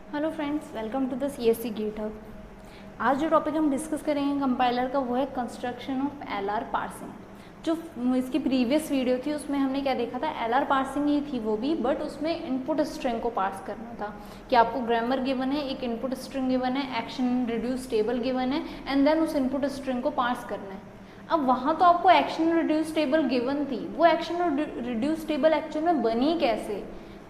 Hello friends, welcome to the CSC GitHub। आज जो topic हम डिस्कस करेंगे कंपाइलर का वो है कंस्ट्रक्शन ऑफ LR पार्सिंग। जो इसकी प्रीवियस वीडियो थी उसमें हमने क्या देखा था, LR पार्सिंग ही थी वो भी, बट उसमें इनपुट स्ट्रिंग को पार्स करना था कि आपको ग्रामर गिवन है, एक इनपुट स्ट्रिंग गिवन है, एक्शन रिड्यूस टेबल गिवन है एंड देन उस इनपुट स्ट्रिंग को पार्स करना है। अब वहाँ तो आपको एक्शन रिड्यूस टेबल गिवन थी, वो एक्शन रिड्यूस टेबल एक्चुअल में बनी कैसे,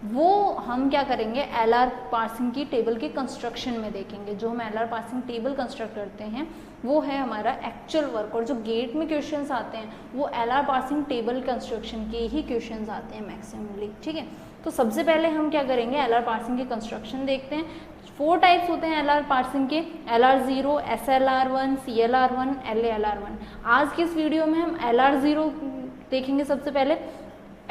वो हम क्या करेंगे LR पार्सिंग की टेबल के कंस्ट्रक्शन में देखेंगे। जो हम LR पार्सिंग टेबल कंस्ट्रक्ट करते हैं वो है हमारा एक्चुअल वर्क, और जो गेट में क्वेश्चंस आते हैं वो LR पार्सिंग टेबल कंस्ट्रक्शन के ही क्वेश्चंस आते हैं मैक्सिममली। ठीक है, तो सबसे पहले हम क्या करेंगे, LR पार्सिंग के कंस्ट्रक्शन देखते हैं। 4 टाइप्स होते हैं LR पार्सिंग के, LR0, SLR1, CLR1, LALR1। आज की इस वीडियो में हम LR0 देखेंगे। सबसे पहले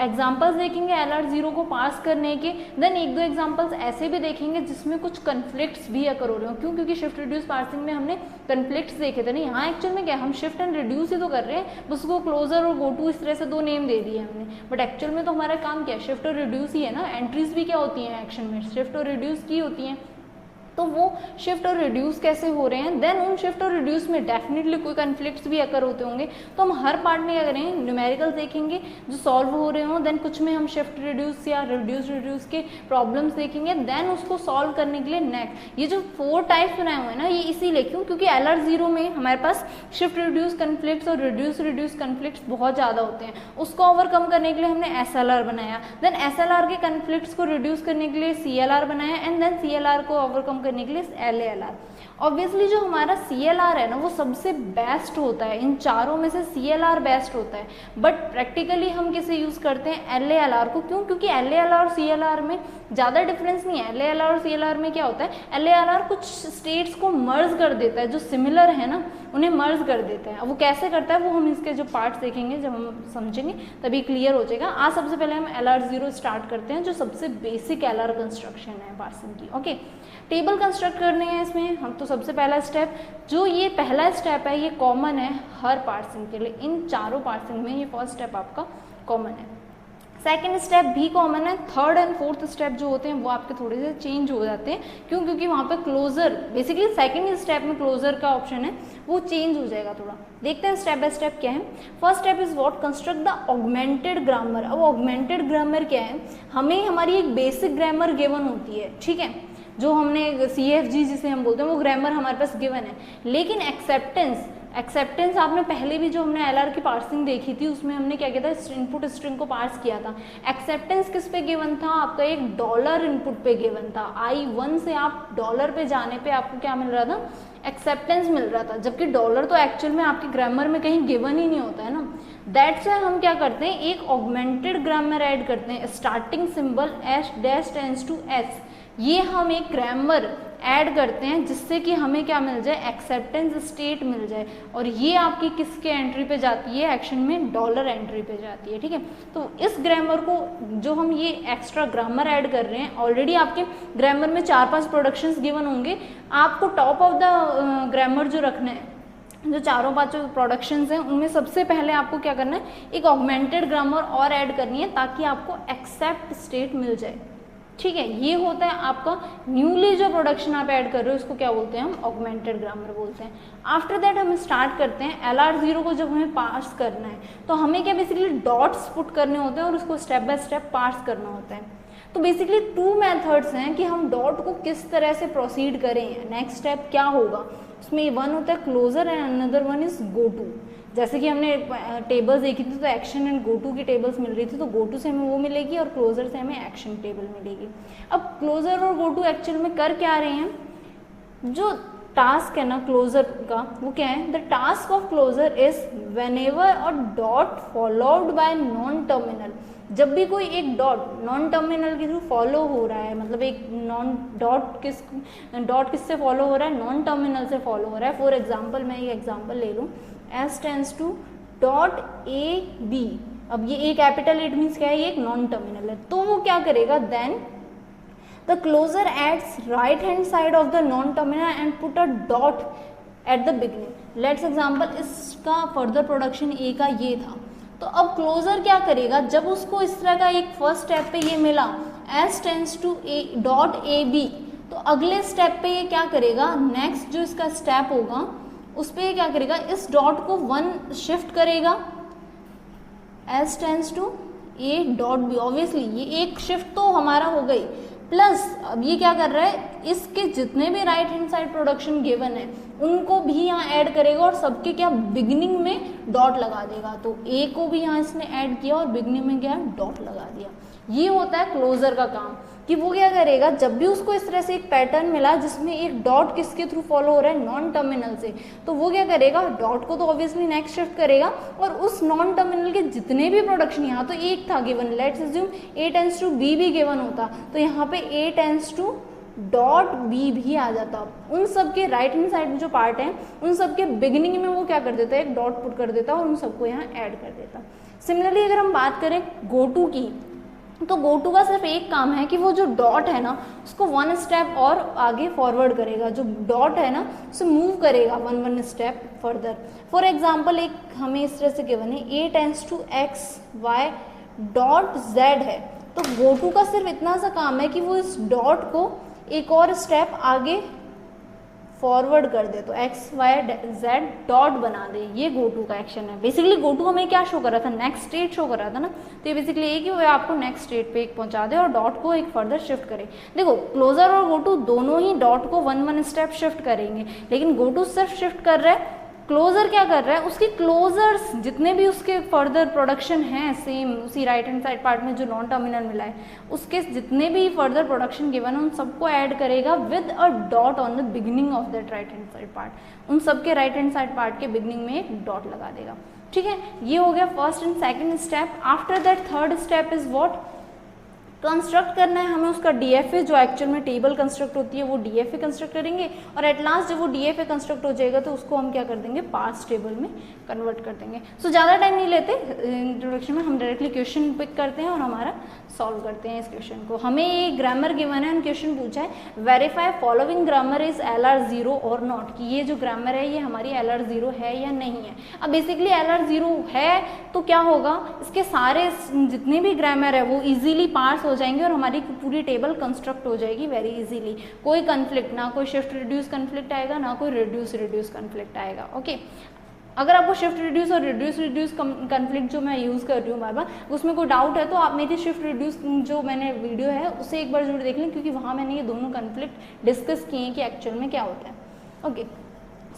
एग्जाम्पल्स देखेंगे LR0 को पास करने के, देन एक दो एग्जाम्पल्स ऐसे भी देखेंगे जिसमें कुछ कन्फ्लिक्ट्स भी अकर हो रहे हो। क्यों? क्योंकि शिफ्ट रिड्यूस पार्सिंग में हमने कन्फ्लिक्ट्स देखे थे। नहीं, यहाँ एक्चुअल में क्या हम शिफ्ट एंड रिड्यूस ही तो कर रहे हैं, बस उसको क्लोजर और गो टू इस तरह से दो नेम दे दिए हमने, बट एक्चुअल में तो हमारा काम क्या है, शिफ्ट और रिड्यूस ही है ना। एंट्रीज भी क्या होती हैं एक्शन में, शिफ्ट और रिड्यूस की होती हैं। तो वो शिफ्ट और रिड्यूस कैसे हो रहे हैं, देन उन शिफ्ट और रिड्यूस में डेफिनेटली कोई कन्फ्लिक्ट्स भी अकर होते होंगे। तो हम हर पार्ट में क्या करेंगे, न्यूमेरिकल्स देखेंगे जो सॉल्व हो रहे हों, देन कुछ में हम शिफ्ट रिड्यूस या रिड्यूस के प्रॉब्लम्स देखेंगे, देन उसको सॉल्व करने के लिए नेक्स्ट ये जो 4 टाइप्स बनाए हुए हैं ना, ये इसीलिए क्यों, क्योंकि LR0 में हमारे पास शिफ्ट रिड्यूस कन्फ्लिक्ट्स और रिड्यूस कन्फ्लिक्ट्स बहुत ज़्यादा होते हैं। उसको ओवरकम करने के लिए हमने SLR बनाया, देन SLR के कन्फ्लिक्ट्स को रिड्यूस करने के लिए CLR बनाया एंड देन CLR को ओवरकम करने के लिए LALR। ऑब्वियसली जो हमारा CLR है ना वो सबसे बेस्ट होता है, इन चारों में से CLR बेस्ट होता है, बट प्रैक्टिकली हम किसे यूज़ करते हैं, LALR को। क्यों? क्योंकि LALR और CLR में ज़्यादा डिफरेंस नहीं है। LALR और CLR में क्या होता है, LALR कुछ स्टेट्स को मर्ज कर देता है, जो सिमिलर है ना उन्हें मर्ज कर देता है। अब वो कैसे करता है वो हम इसके जो पार्ट्स देखेंगे, जब हम समझेंगे तभी क्लियर हो जाएगा। आज सबसे पहले हम LR0 स्टार्ट करते हैं, जो सबसे बेसिक LR कंस्ट्रक्शन है पार्सिंग की। ओके, टेबल कंस्ट्रक्ट करने हैं इसमें हम, तो सबसे पहला स्टेप, जो ये पहला स्टेप है ये कॉमन है हर पार्सिंग के लिए। इन चारों पार्सिंग में ये फर्स्ट स्टेप आपका कॉमन है, सेकेंड स्टेप भी कॉमन है, थर्ड एंड फोर्थ स्टेप जो होते हैं वो आपके थोड़े से चेंज हो जाते हैं। क्यों? क्योंकि वहाँ पे क्लोजर, बेसिकली सेकेंड स्टेप में क्लोजर का ऑप्शन है, वो चेंज हो जाएगा थोड़ा। देखते हैं स्टेप बाय स्टेप क्या है। First step is what, construct the augmented grammar. अब ऑगमेंटेड ग्रामर क्या है, हमें हमारी एक बेसिक ग्रामर गिवन होती है, ठीक है, जो हमने CFG जिसे हम बोलते हैं वो ग्रामर हमारे पास गिवन है, लेकिन एक्सेप्टेंस आपने पहले भी जो हमने LR की पार्सिंग देखी थी उसमें हमने क्या किया था, इनपुट स्ट्रिंग को पार्स किया था। एक्सेप्टेंस किस पे गिवन था, आपका एक डॉलर इनपुट पे गिवन था। I1 से आप डॉलर पे जाने पे आपको क्या मिल रहा था, एक्सेप्टेंस मिल रहा था, जबकि डॉलर तो एक्चुअल में आपके ग्रामर में कहीं गिवन ही नहीं होता है ना। दैट्स व्हाई हम क्या करते हैं, एक ऑगमेंटेड ग्रामर ऐड करते हैं, स्टार्टिंग सिंबल S'(S) ये हम एक ग्रामर ऐड करते हैं जिससे कि हमें क्या मिल जाए, एक्सेप्टेंस स्टेट मिल जाए, और ये आपकी किसके एंट्री पे जाती है, एक्शन में डॉलर एंट्री पे जाती है। ठीक है, तो इस ग्रामर को जो हम ये एक्स्ट्रा ग्रामर ऐड कर रहे हैं, ऑलरेडी आपके ग्रामर में 4-5 प्रोडक्शंस गिवन होंगे, आपको टॉप ऑफ द ग्रामर जो रखना है, जो 4-5 प्रोडक्शंस हैं उनमें सबसे पहले आपको क्या करना है, एक ऑगमेंटेड ग्रामर और ऐड करनी है ताकि आपको एक्सेप्ट स्टेट मिल जाए। ठीक है, ये होता है आपका न्यूली जो प्रोडक्शन आप ऐड कर रहे हो, उसको क्या बोलते हैं हम, ऑगमेंटेड ग्रामर बोलते हैं। आफ्टर दैट हम स्टार्ट करते हैं LR0 को जब हमें पार्स करना है तो हमें क्या बेसिकली डॉट्स पुट करने होते हैं और उसको स्टेप बाय स्टेप पार्स करना होता है। तो बेसिकली 2 मेथड्स हैं कि हम डॉट को किस तरह से प्रोसीड करें, नेक्स्ट स्टेप क्या होगा। उसमें वन होता है closure and another one is go to. जैसे कि हमने टेबल्स देखी थी तो एक्शन एंड गो टू की टेबल्स मिल रही थी, तो गो टू से हमें वो मिलेगी और क्लोजर से हमें एक्शन टेबल मिलेगी। अब क्लोजर और गो टू एक्चुअल में कर क्या रहे हैं, जो टास्क है ना क्लोजर का वो क्या है, the task of closure is whenever a dot followed by non terminal. जब भी कोई एक डॉट नॉन टर्मिनल के थ्रू फॉलो हो रहा है, मतलब एक डॉट किससे फॉलो हो रहा है, नॉन टर्मिनल से फॉलो हो रहा है। फॉर एग्जाम्पल मैं एक एग्जाम्पल ले लूँ, S tends to dot AB। अब ये A कैपिटल इट मीन्स क्या है, ये एक नॉन टर्मिनल है, तो वो क्या करेगा, then the closure adds right hand side of the non terminal and put a dot at the beginning. Let's example, इसका फर्दर प्रोडक्शन A का ये था, तो अब क्लोजर क्या करेगा, जब उसको इस तरह का एक फर्स्ट स्टेप पे ये मिला S tends to dot AB, तो अगले स्टेप पे ये क्या करेगा, नेक्स्ट जो इसका स्टेप होगा उस पे ये क्या करेगा, इस डॉट को 1 शिफ्ट करेगा s tends to a dot b। Obviously ये एक शिफ्ट तो हमारा हो गई, प्लस अब ये क्या कर रहा है, इसके जितने भी right hand side production given है उनको भी यहाँ ऐड करेगा और सबके क्या बिगिनिंग में डॉट लगा देगा। तो a को भी यहाँ इसने ऐड किया और बिगिनिंग में क्या डॉट लगा दिया। ये होता है क्लोजर का काम, कि वो क्या करेगा, जब भी उसको इस तरह से एक पैटर्न मिला जिसमें एक डॉट किसके थ्रू फॉलो हो रहा है, नॉन टर्मिनल से, तो वो क्या करेगा, डॉट को तो ऑब्वियसली नेक्स्ट शिफ्ट करेगा और उस नॉन टर्मिनल के जितने भी प्रोडक्शन, यहाँ तो एक था given, let's assume a tends to b भी गिवन होता, तो यहाँ पे a tends to dot b भी आ जाता। उन सब के राइट हैंड साइड में जो पार्ट है उन सब के बिगिनिंग में वो क्या कर देता है, एक डॉट पुट कर देता और उन सबको यहाँ ऐड कर देता। सिमिलरली अगर हम बात करें गो टू की, तो गो टू का सिर्फ एक काम है कि वो जो डॉट है ना उसको 1 स्टेप और आगे फॉरवर्ड करेगा, जो डॉट है ना उसे मूव करेगा 1 स्टेप फर्दर। फॉर एग्जांपल एक हमें इस तरह से गिवन है a tends to x y dot z है, तो गो टू का सिर्फ इतना सा काम है कि वो इस डॉट को एक और स्टेप आगे फॉरवर्ड कर दे, तो x y z डॉट बना दे। ये गो टू का एक्शन है। बेसिकली गो टू हमें क्या शो कर रहा था, नेक्स्ट स्टेट शो कर रहा था ना, तो ये बेसिकली ये कि वो आपको नेक्स्ट स्टेट पे एक पहुंचा दे और डॉट को एक फर्दर शिफ्ट करे। देखो क्लोजर और गो टू दोनों ही डॉट को 1 स्टेप शिफ्ट करेंगे, लेकिन गो टू सिर्फ शिफ्ट कर रहा है, क्लोजर क्या कर रहा है, उसके क्लोजर्स जितने भी उसके फर्दर प्रोडक्शन हैं सेम उसी राइट हैंड साइड पार्ट में जो नॉन टर्मिनल मिला है, उसके जितने भी फर्दर प्रोडक्शन गिवन है उन सबको ऐड करेगा with a dot on the beginning of that right hand side part. उन सबके राइट हैंड साइड पार्ट के बिगिनिंग में एक डॉट लगा देगा। ठीक है, ये हो गया first and second step. After that third step is what, construct करना है हमें उसका डीएफए, जो एक्चुअल में टेबल कंस्ट्रक्ट होती है वो डीएफए कंस्ट्रक्ट करेंगे, और एट लास्ट जब वो डीएफए कंस्ट्रक्ट हो जाएगा तो उसको हम क्या कर देंगे, पार्स टेबल में कन्वर्ट कर देंगे। सो ज़्यादा टाइम नहीं लेते इंट्रोडक्शन में, हम डायरेक्टली क्वेश्चन पिक करते हैं और हमारा सॉल्व करते हैं इस क्वेश्चन को। हमें ये ग्रामर गिवन है, क्वेश्चन पूछा है verify following grammar is LR0 और नॉट, कि ये जो ग्रामर है ये हमारी LR0 है या नहीं है। अब बेसिकली LR0 है तो क्या होगा, इसके सारे जितने भी ग्रामर है वो इजीली पार्स हो जाएंगे और हमारी पूरी टेबल कंस्ट्रक्ट हो जाएगी वेरी इजीली। कोई कन्फ्लिक्ट, ना कोई शिफ्ट रिड्यूस कन्फ्लिक्ट आएगा, ना कोई रिड्यूस कन्फ्लिक्ट आएगा। ओके, अगर आपको शिफ्ट रिड्यूस और रिड्यूस कन्फ्लिक्ट जो मैं यूज़ कर रही हूँ बार बार, उसमें कोई डाउट है तो आप मेरी शिफ्ट रिड्यूस जो मैंने वीडियो है उसे एक बार जरूर देख लें, क्योंकि वहाँ मैंने ये दोनों कन्फ्लिक्ट डिस्कस किए हैं कि एक्चुअल में क्या होता है। ओके,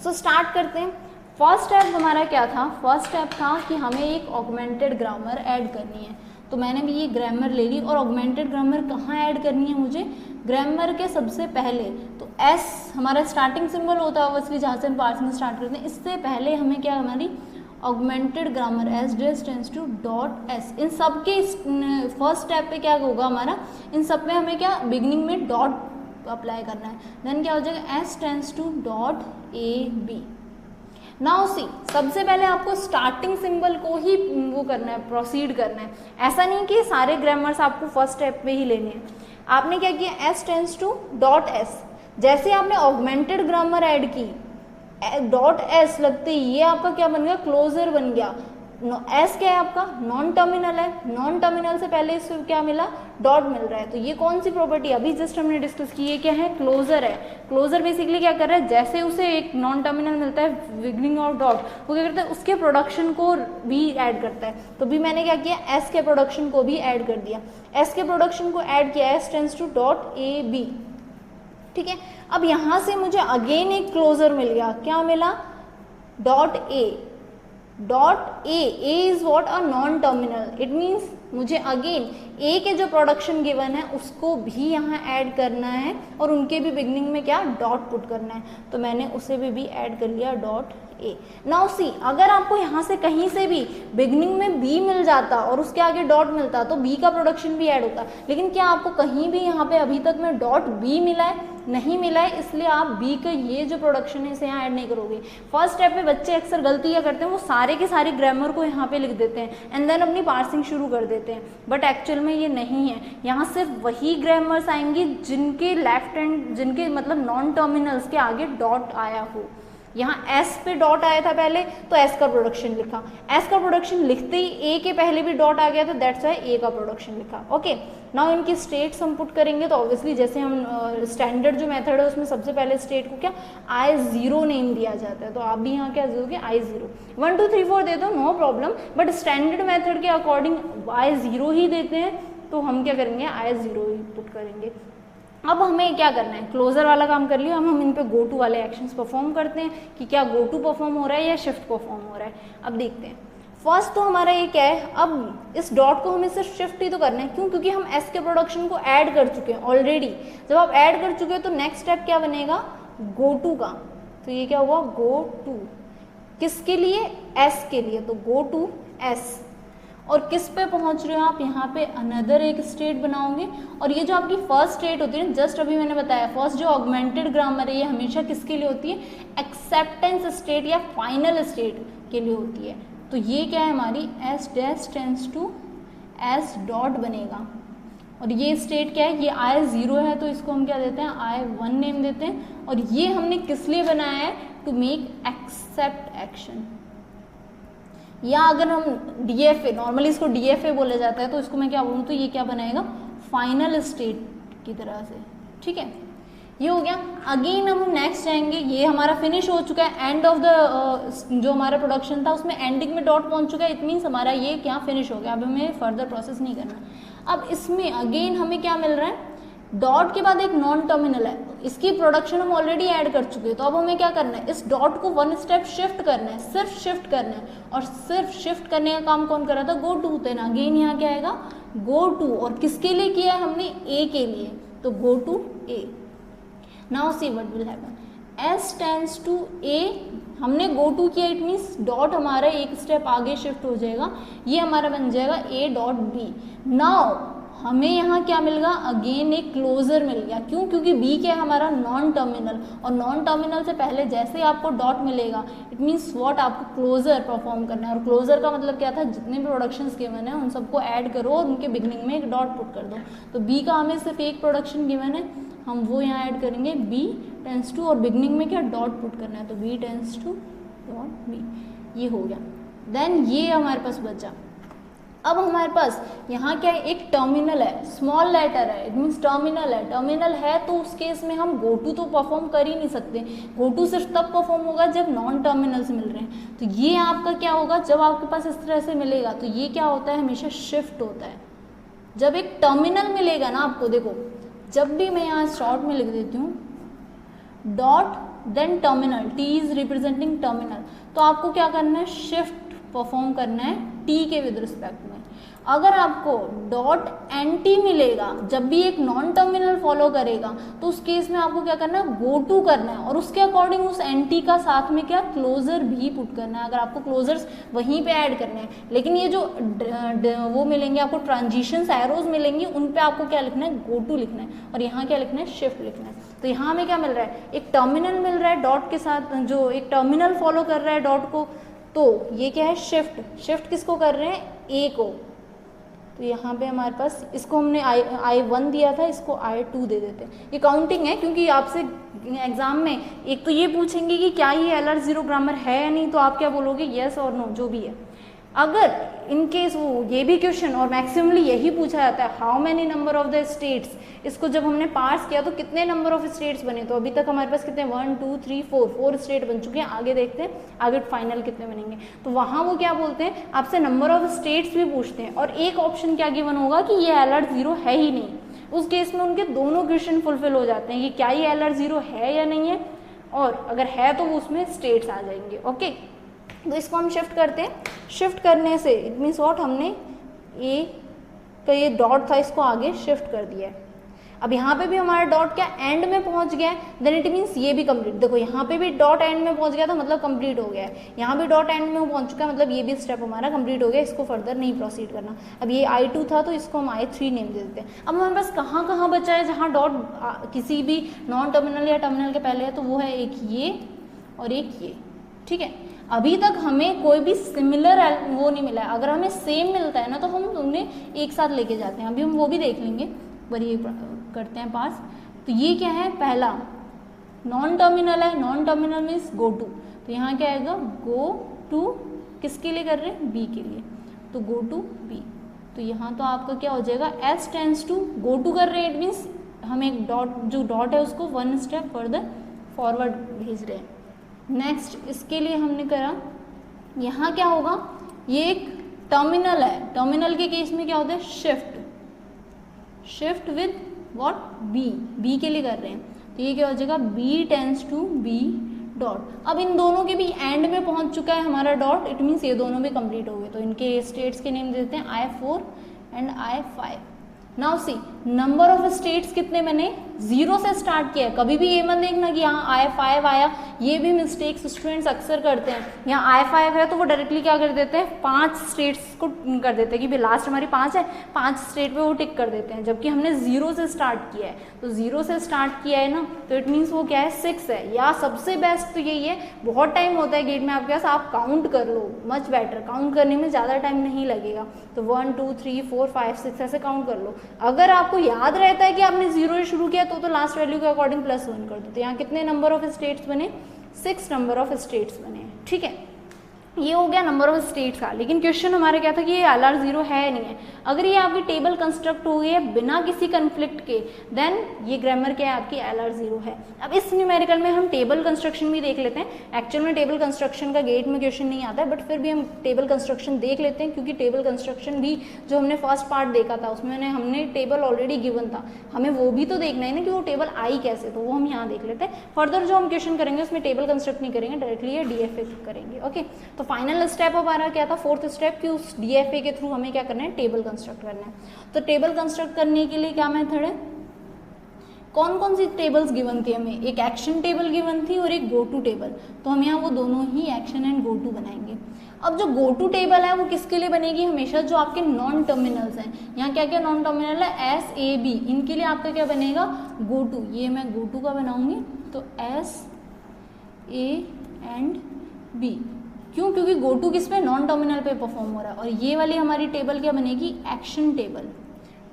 सो स्टार्ट करते हैं। फर्स्ट स्टेप हमारा क्या था, फर्स्ट स्टेप था कि हमें एक ऑगमेंटेड ग्रामर ऐड करनी है। तो मैंने भी ये ग्रामर ले ली, और ऑगमेंटेड ग्रामर कहाँ ऐड करनी है मुझे, ग्रामर के सबसे पहले तो S हमारा स्टार्टिंग सिंबल होता है ऑब्वियसली, जहाँ से हम पार्सिंग स्टार्ट करते हैं, इससे पहले हमें क्या, हमारी augmented grammar S dress tense to dot S। इन सब के फर्स्ट स्टेप पे क्या होगा हमारा, इन सब में हमें क्या बिगिनिंग में डॉट अप्लाई करना है। देन क्या हो जाएगा, S tends to dot AB। Now see, सबसे पहले आपको स्टार्टिंग सिंबल को ही वो करना है, प्रोसीड करना है। ऐसा नहीं कि सारे ग्रामर्स आपको फर्स्ट स्टेप पे ही लेने हैं। आपने क्या किया, S tends to dot S, जैसे आपने ऑगमेंटेड ग्रामर ऐड की, डॉट S लगते ही ये आपका क्या बन गया, क्लोजर बन गया। S क्या है आपका, नॉन टर्मिनल है, नॉन टर्मिनल से पहले इससे क्या मिला, डॉट मिल रहा है। तो ये कौन सी प्रॉपर्टी अभी जस्ट हमने डिस्कस की है, क्या है, क्लोजर है। क्लोजर बेसिकली क्या कर रहा है, जैसे उसे एक नॉन टर्मिनल मिलता है बिगिनिंग और डॉट, वो क्या करता है, उसके प्रोडक्शन को भी ऐड करता है। तो भी मैंने क्या किया, S के प्रोडक्शन को भी ऐड कर दिया। S के प्रोडक्शन को ऐड किया, S tends to dot AB। ठीक है, अब यहाँ से मुझे अगेन एक क्लोजर मिल गया, क्या मिला, dot A। Dot A is what, a non terminal, it means मुझे अगेन ए के जो प्रोडक्शन गिवन है उसको भी यहाँ ऐड करना है और उनके भी बिगनिंग में क्या, डॉट पुट करना है। तो मैंने उसे भी ऐड कर लिया, डॉट ए। नाउ सी, अगर आपको यहाँ से कहीं से भी बिगनिंग में बी मिल जाता और उसके आगे डॉट मिलता तो बी का प्रोडक्शन भी ऐड होता, लेकिन क्या आपको कहीं भी यहाँ पे अभी तक में डॉट बी मिला है, नहीं मिला है, इसलिए आप बी का ये जो प्रोडक्शन है इसे यहाँ ऐड नहीं करोगे। फर्स्ट स्टेप पे बच्चे अक्सर गलती क्या करते हैं, वो सारे के सारे ग्रामर को यहाँ पे लिख देते हैं एंड देन अपनी पार्सिंग शुरू कर देते हैं, बट एक्चुअल में ये नहीं है। यहाँ सिर्फ वही ग्रामर्स आएंगी जिनके लेफ्ट हैंड, जिनके मतलब नॉन टर्मिनल्स के आगे डॉट आया हो। यहाँ S पे डॉट आया था पहले तो S का प्रोडक्शन लिखा, S का प्रोडक्शन लिखते ही A के पहले भी डॉट आ गया था, दैट्स वाई A का प्रोडक्शन लिखा। ओके, नाउ इनकी स्टेट्स हम पुट करेंगे तो ऑब्वियसली जैसे हम स्टैंडर्ड जो मेथड है उसमें सबसे पहले स्टेट को क्या I0 नेम दिया जाता है, तो आप भी यहाँ क्या दोगे I0, 1 2 3 4 दे दो no problem, but standard method के अकॉर्डिंग I0 ही देते हैं, तो हम क्या करेंगे I0 ही पुट करेंगे। अब हमें क्या करना है, क्लोजर वाला काम कर लिया, हम इन पे गो टू वाले एक्शंस परफॉर्म करते हैं कि क्या गो टू परफॉर्म हो रहा है या शिफ्ट परफॉर्म हो रहा है। अब देखते हैं, फर्स्ट तो हमारा ये क्या है, अब इस डॉट को हमें सिर्फ शिफ्ट ही तो करना है, क्यों, क्योंकि हम एस के प्रोडक्शन को ऐड कर चुके हैं ऑलरेडी। जब आप ऐड कर चुके हो तो नेक्स्ट स्टेप क्या बनेगा, गो टू का, तो ये क्या हुआ गो टू, किसके लिए, एस के लिए, तो गो टू एस। और किस पे पहुंच रहे हो आप, यहाँ पे अनदर एक स्टेट बनाओगे, और ये जो आपकी फर्स्ट स्टेट होती है ना, जस्ट अभी मैंने बताया फर्स्ट जो ऑगमेंटेड ग्रामर है ये हमेशा किसके लिए होती है, एक्सेप्टेंस स्टेट या फाइनल स्टेट के लिए होती है। तो ये क्या है हमारी S dash tends to S dot बनेगा, और ये स्टेट क्या है, ये I0 है तो इसको हम क्या देते हैं I1 नेम देते हैं, और ये हमने किस लिए बनाया है, टू मेक एक्सेप्ट एक्शन। या अगर हम DFA, नॉर्मली इसको DFA बोला जाता है, तो इसको मैं क्या बोलूँ, तो ये क्या बनाएगा फाइनल स्टेट की तरह से, ठीक है, ये हो गया। अगेन हम नेक्स्ट जाएंगे, ये हमारा फिनिश हो चुका है, एंड ऑफ द जो हमारा प्रोडक्शन था उसमें एंडिंग में डॉट पहुंच चुका है, इट मीन्स हमारा ये क्या फिनिश हो गया, अब हमें फर्दर प्रोसेस नहीं करना। अब इसमें अगेन हमें क्या मिल रहा है, डॉट के बाद एक नॉन टर्मिनल है, इसकी प्रोडक्शन हम ऑलरेडी ऐड कर चुके हैं, तो अब हमें क्या करना है, इस डॉट को वन स्टेप शिफ्ट करना है, सिर्फ शिफ्ट करना है, और सिर्फ शिफ्ट करने का काम कौन कर रहा था, गो टू होते ना, अगेन यहाँ क्या आएगा गो टू, और किसके लिए किया है हमने, ए के लिए, तो go to A. Now see what will happen, S tends to A, हमने गो टू किया, इट मीन्स डॉट हमारा एक स्टेप आगे शिफ्ट हो जाएगा, ये हमारा बन जाएगा ए डॉट बी। नाउ हमें यहाँ क्या मिल गया, अगेन एक क्लोजर मिल गया, क्यों, क्योंकि बी क्या है हमारा नॉन टर्मिनल, और नॉन टर्मिनल से पहले जैसे ही आपको डॉट मिलेगा इट मीन्स व्हाट, आपको क्लोजर परफॉर्म करना है, और क्लोजर का मतलब क्या था, जितने भी प्रोडक्शंस गिवन है उन सबको ऐड करो और उनके बिगनिंग में एक डॉट पुट कर दो। तो बी का हमें सिर्फ एक प्रोडक्शन गिवन है, हम वो यहाँ ऐड करेंगे बी टेंस टू, और बिगनिंग में क्या डॉट पुट करना है, तो B tends to dot B, ये हो गया। देन ये हमारे पास बचा, अब हमारे पास यहाँ क्या है, एक टर्मिनल है, स्मॉल लेटर है, इट मीन्स टर्मिनल है, टर्मिनल है तो उस केस में हम गो टू तो परफॉर्म कर ही नहीं सकते, गो टू सिर्फ तब परफॉर्म होगा जब नॉन टर्मिनल से मिल रहे हैं। तो ये आपका क्या होगा, जब आपके पास इस तरह से मिलेगा तो ये क्या होता है, हमेशा शिफ्ट होता है। जब एक टर्मिनल मिलेगा ना आपको, देखो जब भी मैं यहाँ शॉर्ट में लिख देती हूँ dot then terminal, T is representing terminal, तो आपको क्या करना है, शिफ्ट परफॉर्म करना है टी के विद रिस्पेक्ट में। अगर आपको डॉट एंटी मिलेगा जब भी एक नॉन टर्मिनल फॉलो करेगा, तो उस केस में आपको क्या करना है, गो टू करना है, और उसके अकॉर्डिंग उस एंटी का साथ में क्या क्लोजर भी पुट करना है, अगर आपको क्लोजर्स वहीं पे ऐड करने हैं। लेकिन ये जो वो मिलेंगे आपको ट्रांजिशंस एरोज मिलेंगी, उन पे आपको क्या लिखना है, गो टू लिखना है, और यहाँ क्या लिखना है, शिफ्ट लिखना है। तो यहाँ हमें क्या मिल रहा है, एक टर्मिनल मिल रहा है डॉट के साथ, जो एक टर्मिनल फॉलो कर रहा है डॉट को, तो ये क्या है शिफ्ट, शिफ्ट किसको कर रहे हैं, ए को। तो यहाँ पे हमारे पास इसको हमने I1 दिया था, इसको I2 दे देते हैं। ये काउंटिंग है, क्योंकि आपसे एग्जाम में एक तो ये पूछेंगे कि क्या ये LR0 ग्रामर है या नहीं, तो आप क्या बोलोगे, येस और नो जो भी है। अगर इन केस वो ये भी क्वेश्चन, और मैक्सिममली यही पूछा जाता है, how many number of the states, इसको जब हमने पार्स किया तो कितने नंबर ऑफ स्टेट्स बने, तो अभी तक हमारे पास कितने 1 2 3 4 स्टेट बन चुके हैं। आगे देखते हैं आगे फाइनल कितने बनेंगे। तो वहाँ वो क्या बोलते हैं, आपसे नंबर ऑफ स्टेट्स भी पूछते हैं, और एक ऑप्शन क्या गिवन होगा कि ये LR0 है ही नहीं। उस केस में उनके दोनों क्वेश्चन फुलफिल हो जाते हैं कि क्या ये LR0 है या नहीं है, और अगर है तो उसमें स्टेट्स आ जाएंगे। ओके, तो इसको हम शिफ्ट करते हैं। शिफ्ट करने से इट मीन्स व्हाट, हमने ए का ये डॉट था इसको आगे शिफ्ट कर दिया है। अब यहाँ पे भी हमारा डॉट क्या एंड में पहुंच गया है, देन इट मीन्स ये भी कंप्लीट। देखो यहाँ पे भी डॉट एंड में पहुंच गया था, मतलब कंप्लीट हो गया है। यहाँ भी डॉट एंड में पहुंच चुका है, मतलब ये भी स्टेप हमारा कंप्लीट हो गया, इसको फर्दर नहीं प्रोसीड करना। अब ये I2 था तो इसको हम I3 नेम दे देते हैं। अब हमारे पास कहाँ कहाँ बचा है जहाँ डॉट किसी भी नॉन टर्मिनल या टर्मिनल के पहले है, तो वो है एक ये और एक ये। ठीक है, अभी तक हमें कोई भी सिमिलर वो नहीं मिला है। अगर हमें सेम मिलता है ना तो हम उन्हें एक साथ लेके जाते हैं, अभी हम वो भी देख लेंगे, पर ये करते हैं पास। तो ये क्या है, पहला नॉन टर्मिनल है, non terminal means go to, तो यहाँ क्या आएगा, गो टू किसके लिए कर रहे हैं, बी के लिए, तो गो टू बी। तो यहाँ तो आपका क्या हो जाएगा, S tends to go to कर रहे हैं, इट मीन्स हम एक डॉट, जो डॉट है उसको वन स्टेप फर्दर फॉरवर्ड भेज रहे हैं। नेक्स्ट इसके लिए हमने करा, यहाँ क्या होगा, ये एक टर्मिनल है, टर्मिनल के केस में क्या होता है, शिफ्ट विद व्हाट, बी के लिए कर रहे हैं, तो ये क्या हो जाएगा, B tends to B dot. अब इन दोनों के भी एंड में पहुंच चुका है हमारा डॉट, इट मीन्स ये दोनों भी कंप्लीट हो गए, तो इनके स्टेट्स के नेम देते हैं I4 and I5। Now see number of states कितने बने, 0 से स्टार्ट किया है। कभी भी ये मत देखना कि यहाँ I5 आया, ये भी मिस्टेक्स स्टूडेंट्स अक्सर करते हैं। यहाँ I5 है तो वो डायरेक्टली क्या कर देते हैं, 5 स्टेट्स को कर देते हैं कि भाई लास्ट हमारी 5 है, 5 स्टेट पे वो टिक कर देते हैं, जबकि हमने 0 से स्टार्ट किया है। तो 0 से स्टार्ट किया है ना, तो इट मीन्स वो क्या है, 6 है। या सबसे बेस्ट तो यही है, बहुत टाइम होता है गेट में आपके पास, आप काउंट कर लो, मच बेटर, काउंट करने में ज़्यादा टाइम नहीं लगेगा। तो 1 2 3 4 5 6 ऐसे काउंट कर लो। अगर आपको याद रहता है कि आपने 0 से शुरू किया तो लास्ट वैल्यू के अकॉर्डिंग +1 कर दो। तो यहाँ कितने नंबर ऑफ स्टेट्स बने, 6 नंबर ऑफ स्टेट्स बने, ठीक है। ये हो गया नंबर ऑफ स्टेट्स का। लेकिन क्वेश्चन हमारा क्या था कि ये LR0 है नहीं है। अगर ये आपकी टेबल कंस्ट्रक्ट हो गई है बिना किसी कंफ्लिक्ट के, देन ये ग्रामर क्या है, आपकी LR0 है। अब इस न्यूमेरिकल में हम टेबल कंस्ट्रक्शन भी देख लेते हैं। एक्चुअल में टेबल कंस्ट्रक्शन का गेट में क्वेश्चन नहीं आता है, बट फिर भी हम टेबल कंस्ट्रक्शन देख लेते हैं, क्योंकि टेबल कंस्ट्रक्शन भी जो हमने फर्स्ट पार्ट देखा था उसमें हमने टेबल ऑलरेडी गिवन था, हमें वो भी तो देखना है ना कि वो टेबल आई कैसे, तो वो हम यहाँ देख लेते हैं। फर्दर जो हम क्वेश्चन करेंगे उसमें टेबल कंस्ट्रक्ट नहीं करेंगे, डायरेक्टली ये DFA करेंगे। ओके, तो फाइनल स्टेप हमारा क्या था, 4th स्टेप, कि उस DFA के थ्रू हमें क्या करना है, टेबल कंस्ट्रक्ट करना है। तो टेबल कंस्ट्रक्ट करने के लिए क्या मेथड है, कौन कौन सी टेबल्स गिवन थी हमें, एक एक्शन टेबल गिवन थी और एक गो टू टेबल। तो हम यहाँ वो दोनों ही एक्शन एंड गो टू बनाएंगे। अब जो गो टू टेबल है वो किसके लिए बनेगी, हमेशा जो आपके नॉन टर्मिनल्स हैं। यहाँ क्या क्या नॉन टर्मिनल है, S A B, इनके लिए आपका क्या बनेगा, गो टू। ये मैं गो टू का बनाऊंगी, तो S A एंड B। क्यों, क्योंकि गो टू किस पे, नॉन टर्मिनल पे परफॉर्म हो रहा है। और ये वाली हमारी टेबल क्या बनेगी, एक्शन टेबल,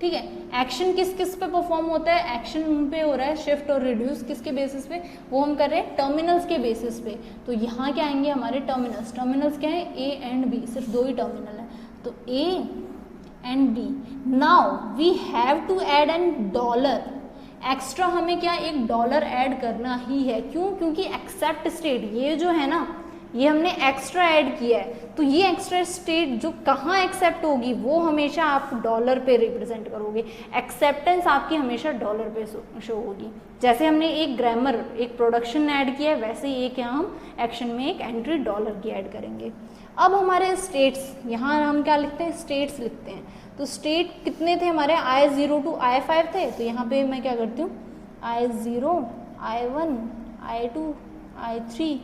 ठीक है। एक्शन किस किस पे परफॉर्म होता है, एक्शन उन पे हो रहा है शिफ्ट और रिड्यूस, किसके बेसिस पे, वो हम कर रहे हैं टर्मिनल्स के बेसिस पे। तो यहाँ क्या आएंगे हमारे टर्मिनल्स, टर्मिनल्स क्या है, A एंड B, सिर्फ 2 ही टर्मिनल है, तो A and B। Now we have to add an dollar, extra हमें क्या, एक डॉलर ऐड करना ही है। क्यों, क्योंकि एक्सेप्ट स्टेट ये जो है ना, ये हमने एक्स्ट्रा ऐड किया है, तो ये एक्स्ट्रा स्टेट जो कहाँ एक्सेप्ट होगी वो हमेशा आप डॉलर पे रिप्रेजेंट करोगे। एक्सेप्टेंस आपकी हमेशा डॉलर पे शो होगी। जैसे हमने एक ग्रामर, एक प्रोडक्शन ऐड किया है, वैसे ही एक यहाँ हम एक्शन में एक एंट्री डॉलर की ऐड करेंगे। अब हमारे स्टेट्स, यहाँ हम क्या लिखते हैं, स्टेट्स लिखते हैं। तो स्टेट कितने थे हमारे, I0 to I5 थे। तो यहाँ पे मैं क्या करती हूँ, I0 I1 I2 I3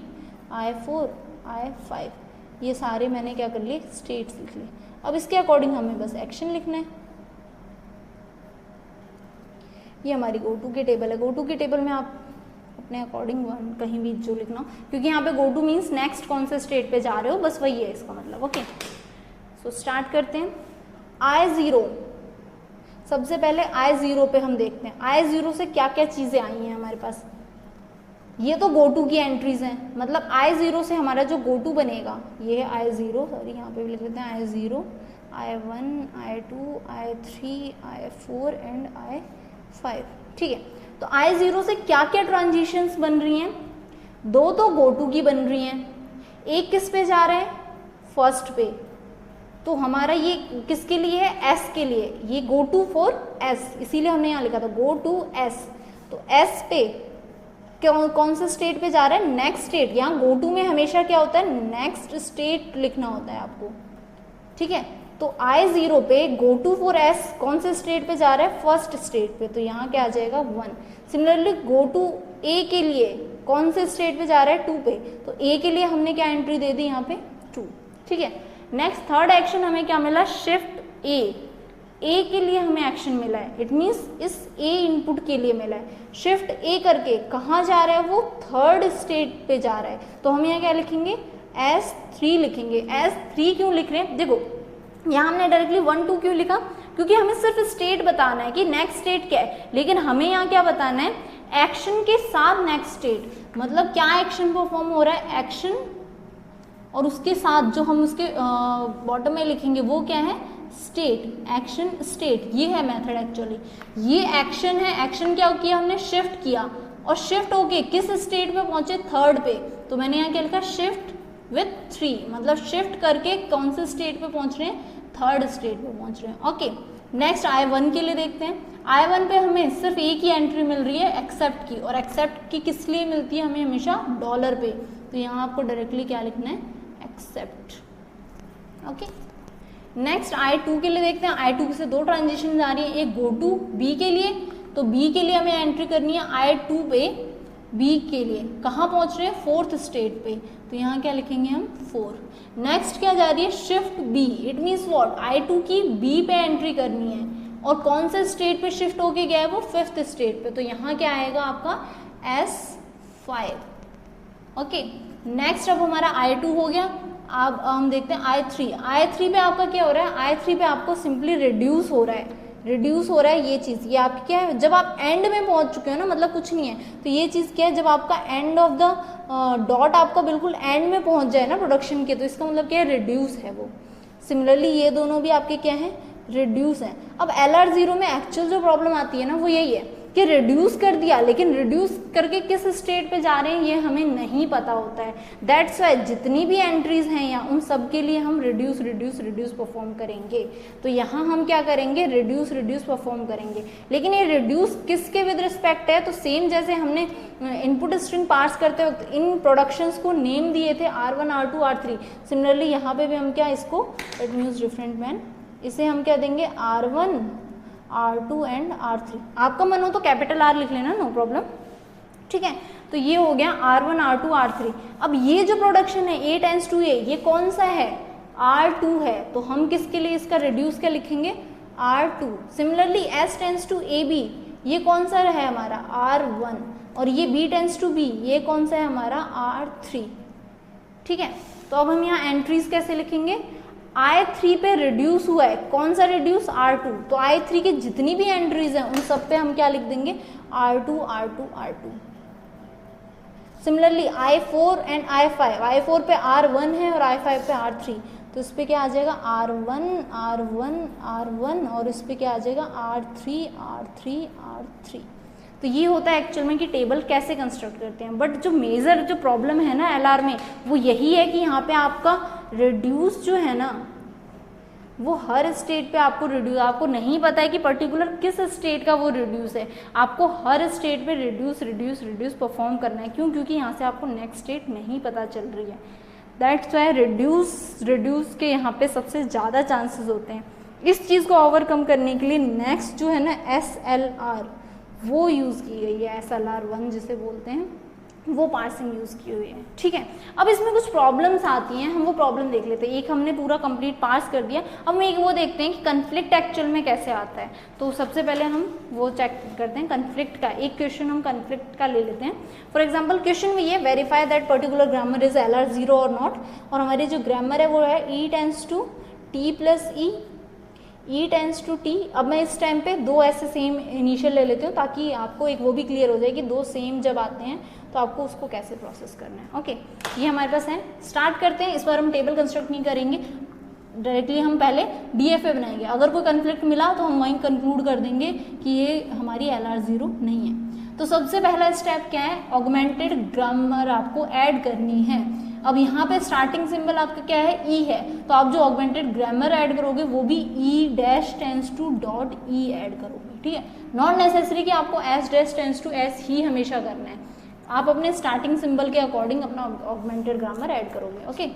I4 I5, ये सारे मैंने क्या कर लिए, स्टेट्स लिख लिए। अब इसके अकॉर्डिंग हमें बस एक्शन लिखना है। ये हमारी गो टू की टेबल है। गो टू की टेबल में आप अपने अकॉर्डिंग कहीं भी जो लिखना हो, क्योंकि यहाँ पे गो टू मीन्स नेक्स्ट कौन से स्टेट पे जा रहे हो, बस वही है इसका मतलब। ओके, सो स्टार्ट करते हैं। I0, सबसे पहले I0 पे हम देखते हैं I0 से क्या क्या चीज़ें आई हैं हमारे पास। ये तो गो टू की एंट्रीज हैं, मतलब I0 से हमारा जो गो टू बनेगा, ये है I0, सॉरी यहाँ पे भी लिख लेते हैं I0 I1 I2 I3 I4 and I5, ठीक है। तो I0 से क्या क्या ट्रांजिशंस बन रही हैं, 2 तो गो टू की बन रही हैं, एक किस पे जा रहे हैं, फर्स्ट पे। तो हमारा ये किसके लिए है, S के लिए, ये गो टू फॉर S, इसीलिए हमने यहाँ लिखा था गो टू S। तो S पे कौन से स्टेट पे जा रहा है, नेक्स्ट स्टेट। यहाँ गो टू में हमेशा क्या होता है, नेक्स्ट स्टेट लिखना होता है आपको, ठीक है। तो I0 पे गो टू फॉर S कौन से स्टेट पे जा रहा है, फर्स्ट स्टेट पे, तो यहाँ क्या आ जाएगा 1। सिमिलरली गो टू A के लिए कौन से स्टेट पे जा रहा है, 2 पे, तो A के लिए हमने क्या एंट्री दे दी यहाँ पे 2, ठीक है। नेक्स्ट थर्ड एक्शन हमें क्या मिला, शिफ्ट A के लिए हमें एक्शन मिला है, इट मीन्स इस A इनपुट के लिए मिला है। शिफ्ट A करके कहाँ जा रहा है, वो थर्ड स्टेट पे जा रहा है, तो हम यहाँ क्या लिखेंगे, S3 लिखेंगे। S3 क्यों लिख रहे हैं, देखो यहाँ हमने डायरेक्टली 1 2 क्यों लिखा, क्योंकि हमें सिर्फ स्टेट बताना है कि नेक्स्ट स्टेट क्या है, लेकिन हमें यहाँ क्या बताना है, एक्शन के साथ नेक्स्ट स्टेट, मतलब क्या एक्शन परफॉर्म हो रहा है, एक्शन, और उसके साथ जो हम उसके बॉटम में लिखेंगे वो क्या है, स्टेट, एक्शन स्टेट, ये है मेथड एक्चुअली। ये एक्शन है, एक्शन क्या किया हमने, शिफ्ट किया, और शिफ्ट होके किस स्टेट पे पहुंचे, थर्ड पे। तो मैंने यहाँ क्या लिखा, शिफ्ट विथ 3, मतलब शिफ्ट करके कौन से स्टेट पे पहुंच रहे हैं, थर्ड स्टेट पे पहुंच रहे हैं। ओके, नेक्स्ट I1 के लिए देखते हैं। I1 पे हमें सिर्फ एक ही एंट्री मिल रही है एक्सेप्ट की, और एक्सेप्ट की किस लिए मिलती है हमें, हमेशा डॉलर पे। तो यहाँ आपको डायरेक्टली क्या लिखना है, एक्सेप्ट। ओके, नेक्स्ट I2 के लिए देखते हैं। I2 से 2 ट्रांजेक्शन आ रही है, एक गो टू B के लिए, तो B के लिए हमें एंट्री करनी है I2 पे, B के लिए कहाँ पहुंच रहे हैं, 4th स्टेट पे। तो यहाँ क्या लिखेंगे हम, 4। नेक्स्ट क्या जा रही है, shift B, it means what, I2 की B पे एंट्री करनी है, और कौन से स्टेट पे शिफ्ट होके गया है, वो 5th स्टेट पे। तो यहाँ क्या आएगा आपका S5। ओके, नेक्स्ट अब हमारा I2 हो गया। अब हम देखते हैं I3 पे आपका क्या हो रहा है, I3 पे आपको सिंपली रिड्यूस हो रहा है, रिड्यूस हो रहा है ये चीज़। ये आपकी क्या है, जब आप एंड में पहुंच चुके हो ना, मतलब कुछ नहीं है, तो ये चीज़ क्या है, जब आपका एंड ऑफ द डॉट आपका बिल्कुल एंड में पहुंच जाए ना प्रोडक्शन के, तो इसका मतलब क्या है, रिड्यूस है वो। सिमिलरली ये दोनों भी आपके क्या है, रिड्यूस है। अब LR0 में एक्चुअल जो प्रॉब्लम आती है ना, वो यही है कि रिड्यूस कर दिया, लेकिन रिड्यूस करके किस स्टेट पे जा रहे हैं ये हमें नहीं पता होता है। दैट्स वाई जितनी भी एंट्रीज हैं यहाँ, उन सब के लिए हम रिड्यूस रिड्यूस रिड्यूस परफॉर्म करेंगे। तो यहाँ हम क्या करेंगे, रिड्यूस रिड्यूस परफॉर्म करेंगे। लेकिन ये रिड्यूस किसके विद रिस्पेक्ट है, तो सेम जैसे हमने इनपुट स्ट्रिंग पार्स करते वक्त इन प्रोडक्शंस को नेम दिए थे R1 R2 R3, सिमिलरली यहाँ पे भी हम क्या इसको, let me use different man, इसे हम क्या देंगे, R1 R2 एंड R3। आपका मन हो तो कैपिटल R लिख लेना, नो प्रॉब्लम, ठीक है। तो ये हो गया R1 R2 R3। अब ये जो प्रोडक्शन है A टेंस टू A, ये कौन सा है, R2 है, तो हम किसके लिए इसका रिड्यूस क्या लिखेंगे, R2। Similarly S tends to AB, ये कौन सा है हमारा, R1, और ये B टेंस टू B, ये कौन सा है हमारा, R3, ठीक है। तो अब हम यहाँ एंट्रीज कैसे लिखेंगे, I3 पे रिड्यूस हुआ है, कौन सा रिड्यूस, R2, तो I3 की जितनी भी एंट्रीज हैं उन सब पे हम क्या लिख देंगे, R2 R2 R2। Similarly I4 and I4 पे R1 है और I5 पे R3, तो इस पे क्या आ जाएगा, R1 R1 R1, और इस पे क्या आ जाएगा, R3 R3 R3। तो ये होता है एक्चुअल में कि टेबल कैसे कंस्ट्रक्ट करते हैं। बट जो मेजर जो प्रॉब्लम है ना LR में, वो यही है कि यहाँ पे आपका रिड्यूस जो है ना, वो हर स्टेट पे आपको रिड्यूस, आपको नहीं पता है कि पर्टिकुलर किस स्टेट का वो रिड्यूस है, आपको हर स्टेट पे रिड्यूस रिड्यूस रिड्यूस परफॉर्म करना है। क्यों, क्योंकि यहाँ से आपको नेक्स्ट स्टेट नहीं पता चल रही है। दैट्स वाई रिड्यूस के यहाँ पे सबसे ज़्यादा चांसेस होते हैं। इस चीज़ को ओवरकम करने के लिए नेक्स्ट जो है ना SLR, वो यूज़ की गई है, SLR1 जिसे बोलते हैं, वो पार्सिंग यूज़ की हुई है, ठीक है। अब इसमें कुछ प्रॉब्लम्स आती हैं, हम वो प्रॉब्लम देख लेते हैं। एक हमने पूरा कंप्लीट पार्स कर दिया, अब हम एक वो देखते हैं कि कन्फ्लिक्ट एक्चुअल में कैसे आता है। तो सबसे पहले हम वो चेक करते हैं कन्फ्लिक्ट का। एक क्वेश्चन हम कन्फ्लिक्ट का ले लेते हैं। फॉर एग्जाम्पल क्वेश्चन में ये, verify that particular grammar is LR0 और नॉट, और हमारी जो ग्रामर है वो है E tends to T plus E tends to T। अब मैं इस टाइम पे 2 ऐसे सेम इनिशियल ले लेती हूँ ताकि आपको एक वो भी क्लियर हो जाए कि 2 सेम जब आते हैं तो आपको उसको कैसे प्रोसेस करना है। ओके, ये हमारे पास है। स्टार्ट करते हैं। इस बार हम टेबल कंस्ट्रक्ट नहीं करेंगे, डायरेक्टली हम पहले DFA बनाएंगे। अगर कोई कन्फ्लिक्ट मिला तो हम वहीं कंक्लूड कर देंगे कि ये हमारी LR0 नहीं है। तो सबसे पहला स्टेप क्या है, ऑगमेंटेड ग्रामर आपको ऐड करनी है। अब यहाँ पे स्टार्टिंग सिंबल आपका क्या है, E है, तो आप जो ऑगमेंटेड ग्रामर ऐड करोगे वो भी E dash tends to dot E add करोगे, ठीक है। नॉट नेसेसरी कि आपको S dash tends to S ही हमेशा करना है, आप अपने स्टार्टिंग सिंबल के अकॉर्डिंग अपना ऑगमेंटेड ग्रामर ऐड करोगे। ओके,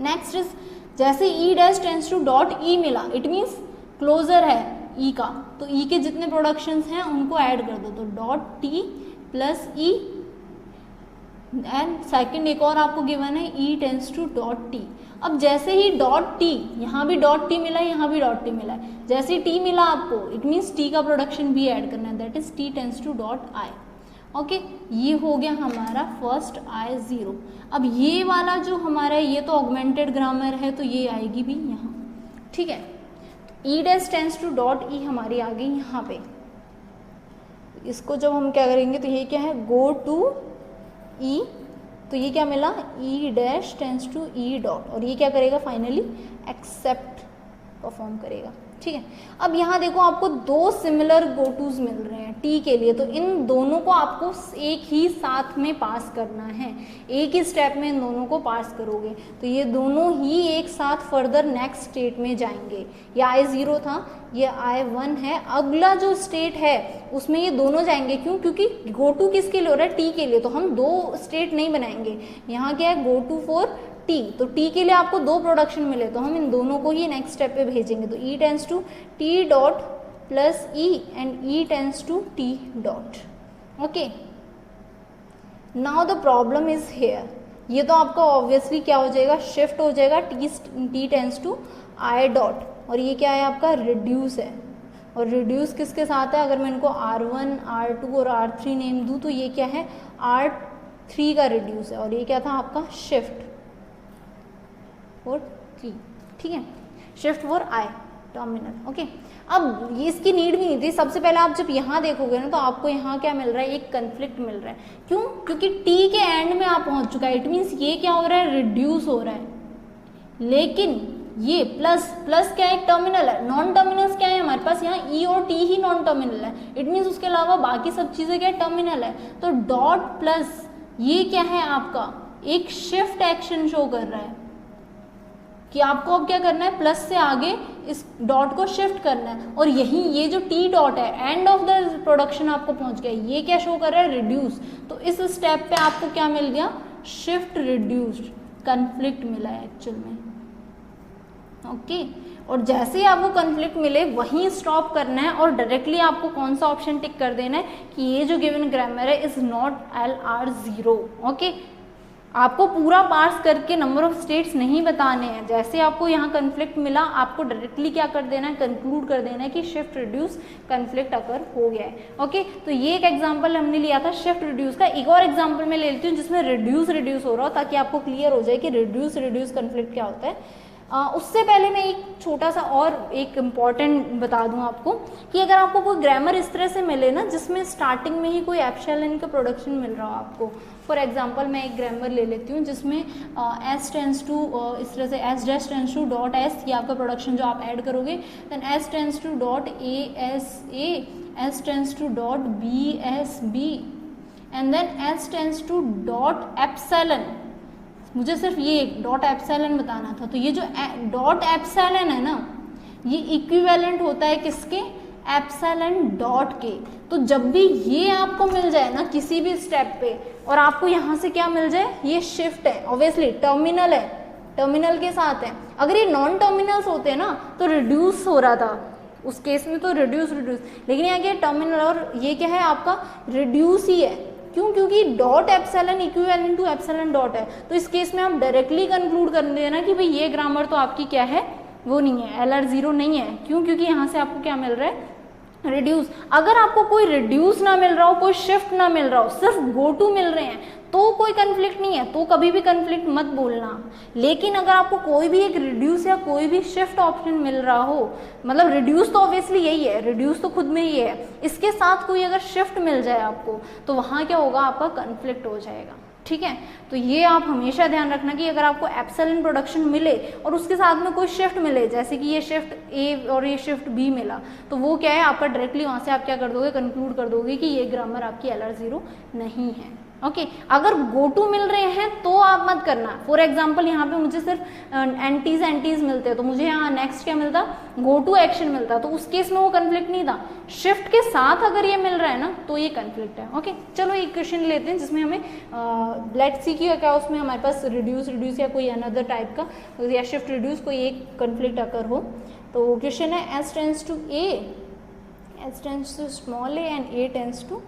नेक्स्ट इज, जैसे E dash tends to dot E मिला, इट मीन्स क्लोजर है E का, तो E के जितने प्रोडक्शंस हैं उनको ऐड कर दो, तो dot T plus E, and second एक और आपको गिवन है E tends to dot T। अब जैसे ही डॉट T, यहाँ भी डॉट T मिला है, यहाँ भी डॉट T मिला है, जैसे ही T मिला आपको, इट मीन्स T का प्रोडक्शन भी ऐड करना है, that is T tense to dot I। Okay, ये हो गया हमारा फर्स्ट I0। अब ये वाला जो हमारा है ये तो ऑगमेंटेड ग्रामर है, तो ये आएगी भी यहाँ, ठीक है। E dash tends to dot E हमारी आ गई यहाँ पे। इसको जब हम क्या करेंगे तो ये क्या है, गो टू E, तो ये क्या मिला, E dash tends to E dot, और ये क्या करेगा फाइनली, एक्सेप्ट। परफॉर्म करेगा। ठीक है, अब यहाँ देखो आपको दो सिमिलर गो टूज मिल रहे हैं टी के लिए, तो इन दोनों को आपको एक ही साथ में पास करना है, एक ही स्टेप में इन दोनों को पास करोगे तो ये दोनों ही एक साथ फर्दर नेक्स्ट स्टेट में जाएंगे। ये I0 था, ये I1 है, अगला जो स्टेट है उसमें ये दोनों जाएंगे। क्यों? क्योंकि गो टू किसके लिए हो रहा है? टी के लिए, तो हम दो स्टेट नहीं बनाएंगे। यहाँ क्या है? गो टू फॉर टी, तो टी के लिए आपको दो प्रोडक्शन मिले तो हम इन दोनों को ही नेक्स्ट स्टेप पे भेजेंगे। तो E tends to T dot plus E and E tends to T dot. Okay, now the problem is here, ये तो आपका ऑब्वियसली क्या हो जाएगा? शिफ्ट हो जाएगा, T tends to I dot, और ये क्या है आपका? रिड्यूस है, और रिड्यूस किसके साथ है? अगर मैं इनको R1, R2 और R3 नेम दूँ तो ये क्या है? R3 का रिड्यूस है, और ये क्या था आपका? Shift for T। ठीक है, shift for I terminal. Okay, अब ये इसकी नीड भी नहीं थी। सबसे पहले आप जब यहाँ देखोगे ना तो आपको यहाँ क्या मिल रहा है? एक कन्फ्लिक्ट मिल रहा है। क्यों? क्योंकि T के एंड में आप पहुंच चुका है, इट मीन्स ये क्या हो रहा है? रिड्यूस हो रहा है। लेकिन ये प्लस क्या है? एक टर्मिनल है। नॉन टर्मिनल्स क्या है हमारे पास? यहाँ E और T ही नॉन टर्मिनल है, इट मीन्स उसके अलावा बाकी सब चीजें क्या टर्मिनल है। तो डॉट प्लस ये क्या है आपका? एक शिफ्ट एक्शन शो कर रहा है कि आपको अब क्या करना है? प्लस से आगे इस डॉट को शिफ्ट करना है, और यही ये जो टी डॉट है एंड ऑफ द प्रोडक्शन आपको पहुंच गया, ये क्या शो कर रहा है? रिड्यूस। तो इस स्टेप पे आपको क्या मिल गया? शिफ्ट रिड्यूस्ड, कन्फ्लिक्ट मिला है एक्चुअल में। ओके, और जैसे ही आपको कन्फ्लिक्ट मिले वहीं स्टॉप करना है और डायरेक्टली आपको कौन सा ऑप्शन टिक कर देना है कि ये जो गिवन ग्रामर है इज नॉट LR0। ओके, आपको पूरा पार्स करके नंबर ऑफ स्टेट्स नहीं बताने हैं। जैसे आपको यहाँ कन्फ्लिक्ट मिला आपको डायरेक्टली क्या कर देना है? कंक्लूड कर देना है कि शिफ्ट रिड्यूस कन्फ्लिक्ट अकर हो गया है। ओके, तो ये एक एग्जांपल हमने लिया था शिफ्ट रिड्यूस का। एक और एग्जांपल मैं ले लेती हूँ जिसमें रिड्यूस हो रहा हो, ताकि आपको क्लियर हो जाए कि रिड्यूस कन्फ्लिक्ट क्या होता है। उससे पहले मैं एक छोटा सा और एक इम्पॉर्टेंट बता दूं आपको कि अगर आपको कोई ग्रामर इस तरह से मिले ना जिसमें स्टार्टिंग में ही कोई एप्सिलॉन का प्रोडक्शन मिल रहा हो आपको, फॉर एग्जांपल मैं एक ग्रामर ले लेती हूँ जिसमें S टेंस टू इस तरह से S dash tends to dot S, ये आपका प्रोडक्शन जो आप ऐड करोगे, then S tends to dot A S tends to dot B and then S tends to dot epsilon. मुझे सिर्फ ये डॉट एप्सिलॉन बताना था। तो ये जो डॉट एप्सिलॉन है ना, ये इक्विवेलेंट होता है किसके? एप्सिलॉन डॉट के। तो जब भी ये आपको मिल जाए ना किसी भी स्टेप पे और आपको यहाँ से क्या मिल जाए? ये शिफ्ट है, ऑब्वियसली टर्मिनल है, टर्मिनल के साथ है। अगर ये नॉन टर्मिनल्स होते ना तो रिड्यूस हो रहा था, उस केस में तो रिड्यूस, लेकिन यहाँ क्या टर्मिनल, और ये क्या है आपका? रिड्यूस ही है। क्यों? क्योंकि dot epsilon equivalent to epsilon dot है। तो इस केस में आप डायरेक्टली कंक्लूड कर देना कि भाई ये ग्रामर तो आपकी क्या है? वो नहीं है, LR0 नहीं है। क्यों? क्योंकि यहाँ से आपको क्या मिल रहा है? रिड्यूस। अगर आपको कोई रिड्यूस ना मिल रहा हो, कोई शिफ्ट ना मिल रहा हो, सिर्फ गो टू मिल रहे हैं तो कोई कन्फ्लिक्ट नहीं है, तो कभी भी कन्फ्लिक्ट मत बोलना। लेकिन अगर आपको कोई भी एक रिड्यूस या कोई भी शिफ्ट ऑप्शन मिल रहा हो, मतलब रिड्यूस तो ऑब्वियसली यही है, रिड्यूस तो खुद में ही है, इसके साथ कोई अगर शिफ्ट मिल जाए आपको तो वहाँ क्या होगा? आपका कन्फ्लिक्ट हो जाएगा। ठीक है, तो ये आप हमेशा ध्यान रखना कि अगर आपको एप्सिलॉन प्रोडक्शन मिले और उसके साथ में कोई शिफ्ट मिले, जैसे कि ये शिफ्ट A और ये शिफ्ट B मिला, तो वो क्या है आपका? डायरेक्टली वहाँ से आप क्या कर दोगे? कंक्लूड कर दोगे कि ये ग्रामर आपकी LR0 नहीं है। ओके, अगर गो टू मिल रहे हैं तो आप मत करना। फॉर एग्जाम्पल यहाँ पे मुझे सिर्फ एंटीज मिलते हैं तो मुझे यहाँ नेक्स्ट क्या मिलता? गो टू एक्शन मिलता, तो उस केस में वो कन्फ्लिक्ट नहीं था। शिफ्ट के साथ अगर ये मिल रहा है ना तो ये कन्फ्लिक्ट है। ओके, चलो एक क्वेश्चन लेते हैं जिसमें हमें लेट्स सी की क्या उसमें हमारे पास रिड्यूस या कोई अनदर टाइप का या शिफ्ट रिड्यूस कोई एक कन्फ्लिक्ट अकर हो। तो क्वेश्चन है S tends to A, S tends to small a and A tends to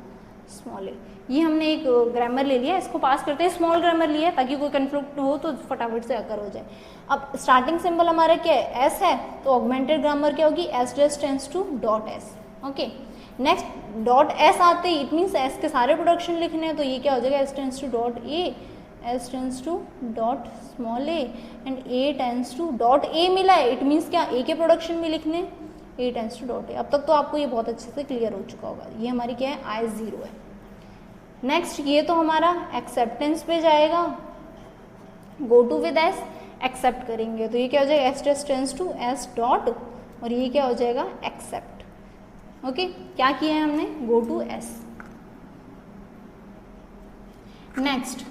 small a। ये हमने एक ग्रामर ले लिया, इसको पास करते हैं। स्मॉल ग्रामर लिया ताकि कोई कन्फ्लिक्ट हो तो फटाफट से अकर हो जाए। अब स्टार्टिंग सिंबल हमारा क्या है? S है, तो ऑगमेंटेड ग्रामर क्या होगी? S dash tends to dot S। Okay, next dot S आते ही इट मीन्स S के सारे प्रोडक्शन लिखने हैं, तो ये क्या हो जाएगा? S tends to dot A, S tends to dot small a and A tends to dot A मिला है, इट मीन्स क्या? A के प्रोडक्शन भी लिखने, A tends to dot A। अब तक तो आपको ये बहुत अच्छे से क्लियर हो चुका होगा। ये हमारी क्या है? I0 है। नेक्स्ट ये तो हमारा एक्सेप्टेंस पे जाएगा, go to with S accept करेंगे। तो ये क्या हो जाएगा, S tends to S dot, और ये क्या हो जाएगा, एक्सेप्ट। ओके, क्या किया है हमने, गो टू एस। नेक्स्ट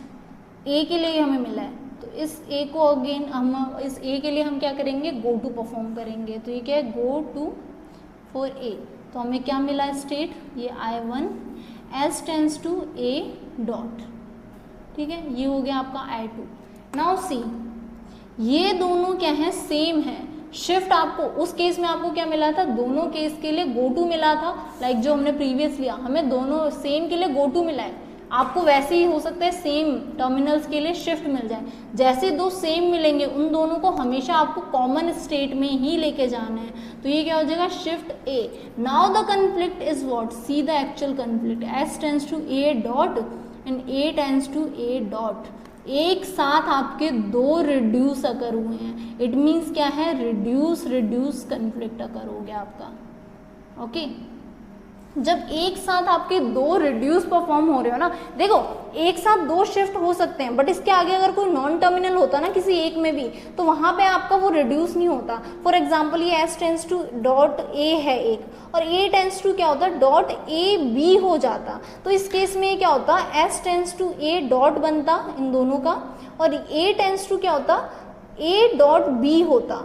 ए के लिए हमें मिला है, तो इस ए को अगेन हम इस ए के लिए हम क्या करेंगे, गो टू परफॉर्म करेंगे। तो ये क्या है, गो टू फॉर ए। तो हमें क्या मिला स्टेट, ये I1 S tends to A dot, ठीक है, ये हो गया आपका I2। नाउ सी, ये दोनों क्या है, सेम है। शिफ्ट आपको उस केस में आपको क्या मिला था, दोनों केस के लिए गो टू मिला था, लाइक जो हमने प्रीवियस लिया, हमें दोनों सेम के लिए गो टू मिला है। आपको वैसे ही हो सकता है सेम टर्मिनल्स के लिए शिफ्ट मिल जाए। जैसे दो सेम मिलेंगे उन दोनों को हमेशा आपको कॉमन स्टेट में ही लेके जाना है। तो ये क्या हो जाएगा, shift A. Now the conflict is what, see the actual conflict, S tends to A dot and A tends to A dot. एक साथ आपके दो रिड्यूस अकर हुए हैं, इट मीन्स क्या है, रिड्यूस कन्फ्लिक्ट अकर हो गया आपका। ओके, जब एक साथ आपके दो रिड्यूस परफॉर्म हो रहे हो ना, देखो एक साथ दो शिफ्ट हो सकते हैं, बट इसके आगे अगर कोई नॉन टर्मिनल होता ना किसी एक में भी, तो वहां पे आपका वो रिड्यूस नहीं होता। फॉर एग्जांपल ये S tends to dot A है एक, और ए टेंस टू क्या होता है, डॉट ए बी हो जाता। तो इस केस में क्या होता, S tends to A dot बनता इन दोनों का, और ए टेंस टू क्या होता, ए डॉट बी होता,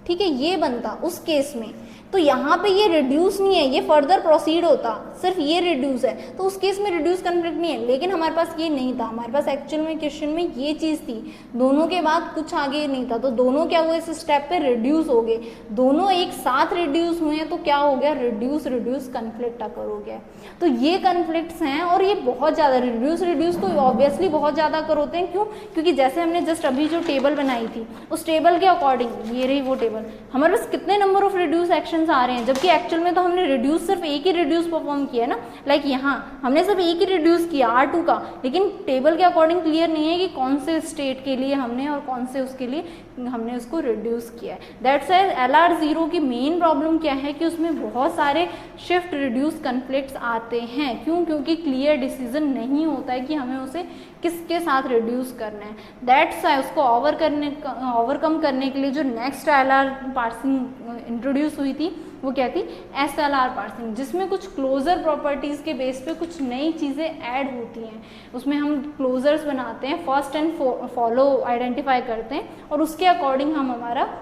ठीक है, ये बनता उस केस में। तो यहाँ पे ये रिड्यूस नहीं है, ये फर्दर प्रोसीड होता, सिर्फ ये रिड्यूस है, तो उस केस में रिड्यूस कन्फ्लिक्ट नहीं है। लेकिन हमारे पास ये नहीं था, हमारे पास एक्चुअल में क्वेश्चन में ये चीज़ थी, दोनों के बाद कुछ आगे नहीं था, तो दोनों क्या हुए, इस स्टेप पे रिड्यूस हो गए, दोनों एक साथ रिड्यूस हुए हैं, तो क्या हो गया, रिड्यूस कन्फ्लिक्ट अकर हो गया। तो ये कन्फ्लिक्ट्स हैं, और ये बहुत ज़्यादा रिड्यूस तो ऑब्वियसली बहुत ज़्यादा अकर होते हैं। क्यों, क्योंकि जैसे हमने जस्ट अभी जो टेबल बनाई थी, उस टेबल के अकॉर्डिंग ये रही वो टेबल, हमारे पास कितने नंबर ऑफ रिड्यूस एक्शन आ रहे हैं, जबकि एक्चुअल में तो हमने रिड्यूस सिर्फ एक ही रिड्यूस परफॉर्म किया है ना, लाइक यहाँ हमने सिर्फ एक ही रिड्यूस किया R2 का, लेकिन टेबल के अकॉर्डिंग क्लियर नहीं है कि कौन से स्टेट के लिए हमने और कौन से उसके लिए हमने उसको रिड्यूस किया है। दैट्स वाई LR0 की मेन प्रॉब्लम क्या है कि उसमें बहुत सारे शिफ्ट रिड्यूस कन्फ्लिक्ट्स आते हैं। क्यों, क्योंकि क्लियर डिसीजन नहीं होता है कि हमें उसे किसके साथ रिड्यूस करना है। दैट्स वाई उसको ओवरकम करने के लिए जो नेक्स्ट LR पार्सिंग इंट्रोड्यूस हुई थी वो क्या थी, SLR पार्सिंग, जिसमें कुछ क्लोजर प्रॉपर्टीज के बेस पे कुछ नई चीज़ें ऐड होती हैं। उसमें हम क्लोजर्स बनाते हैं, फर्स्ट एंड फॉलो आइडेंटिफाई करते हैं, और उसके अकॉर्डिंग हम हमारा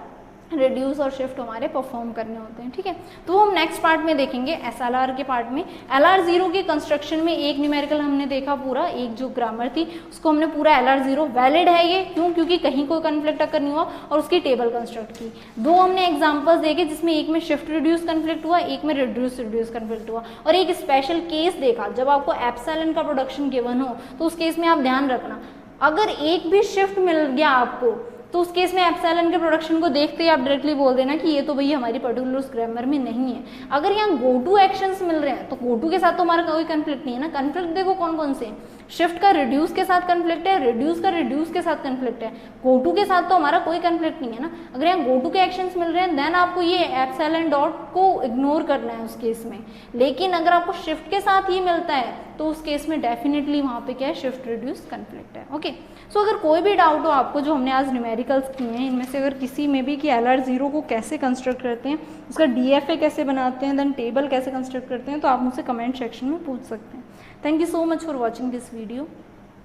रिड्यूस और शिफ्ट हमारे परफॉर्म करने होते हैं, ठीक है। तो हम नेक्स्ट पार्ट में देखेंगे SLR के पार्ट में। LR0 के कंस्ट्रक्शन में एक न्यूमेरिकल हमने देखा पूरा, एक जो ग्रामर थी उसको हमने पूरा LR0 वैलिड है ये, क्यों, क्योंकि कहीं कोई कन्फ्लिक्ट अकर नहीं हुआ, और उसकी टेबल कंस्ट्रक्ट की। दो हमने एग्जाम्पल्स देखे जिसमें एक में शिफ्ट रिड्यूस कन्फ्लिक्ट हुआ, एक में रिड्यूस कन्फ्लिक्ट हुआ, और एक स्पेशल केस देखा जब आपको एप्सिलॉन का प्रोडक्शन गिवन हो, तो उस केस में आप ध्यान रखना, अगर एक भी शिफ्ट मिल गया आपको, तो उस केस में एप्सिलॉन के प्रोडक्शन को देखते ही आप डायरेक्टली बोल देना कि ये तो भैया हमारी पर्टिकुलर उस ग्रामर में नहीं है। अगर यहाँ गो टू एक्शंस मिल रहे हैं तो गो टू के साथ तो हमारा कोई कन्फ्लिक्ट नहीं है ना। कन्फ्लिक्ट देखो कौन कौन से, शिफ्ट का रिड्यूस के साथ कन्फ्लिक्ट है, रिड्यूस का रिड्यूस के साथ कन्फ्लिक्ट है, गो टू के साथ तो हमारा कोई कन्फ्लिक्ट नहीं है ना। अगर यहाँ गो टू के एक्शंस मिल रहे हैं देन आपको ये एप्सिलॉन डॉट को इग्नोर करना है उस केस में। लेकिन अगर आपको शिफ्ट के साथ ही मिलता है तो उस केस में डेफिनेटली वहाँ पे क्या है, शिफ्ट रिड्यूस कन्फ्लिक्ट है। ओके, सो अगर कोई भी डाउट हो आपको जो हमने आज न्यूमेरिकल्स किए हैं इनमें से अगर किसी में भी कि LR0 को कैसे कंस्ट्रक्ट करते हैं, उसका DFA कैसे बनाते हैं, देन टेबल कैसे कंस्ट्रक्ट करते हैं, तो आप मुझसे कमेंट सेक्शन में पूछ सकते हैं। Thank you so much for watching this video.